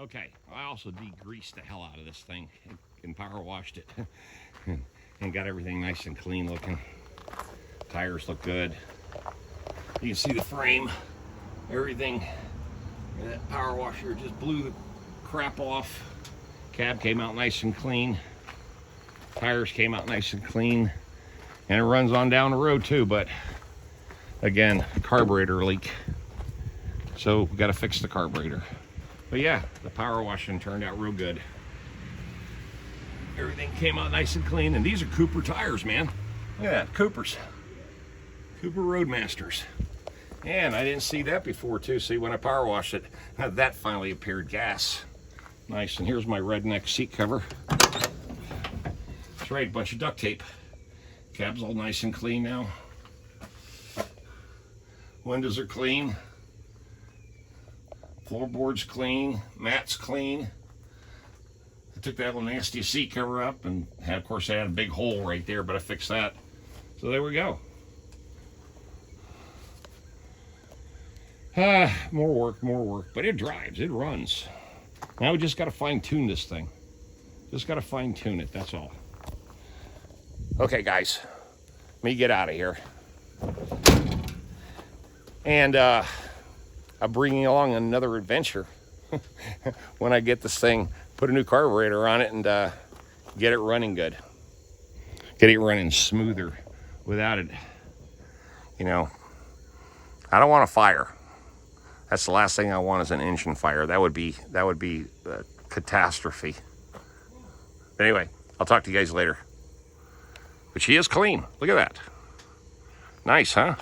Okay, I also degreased the hell out of this thing and power washed it and got everything nice and clean looking. Tires look good. You can see the frame, everything. That power washer just blew the crap off. Cab came out nice and clean. Tires came out nice and clean. And it runs on down the road too, but again, carburetor leak. So we got to fix the carburetor. But yeah, the power washing turned out real good. Everything came out nice and clean. And these are Cooper tires, man. Look at that, Coopers. Cooper Roadmasters. And I didn't see that before too. See, when I power washed it, that finally appeared gas. Nice. And here's my redneck seat cover. That's right, a bunch of duct tape. Cab's all nice and clean now. Windows are clean. Floorboard's clean. Mat's clean. I took that little nasty seat cover up, and of course I had a big hole right there, but I fixed that. So there we go. More work, but it drives, it runs. Now we just got to fine tune this thing. Just got to fine tune it, that's all. Okay guys, let me get out of here. And I'm bringing along another adventure when I get this thing, put a new carburetor on it and get it running good. Get it running smoother without it, you know. I don't want a fire. That's the last thing I want is an engine fire. That would be a catastrophe. But anyway, I'll talk to you guys later. But she is clean. Look at that. Nice, huh?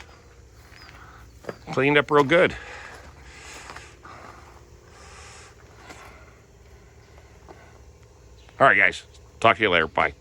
Cleaned up real good. All right, guys. Talk to you later. Bye.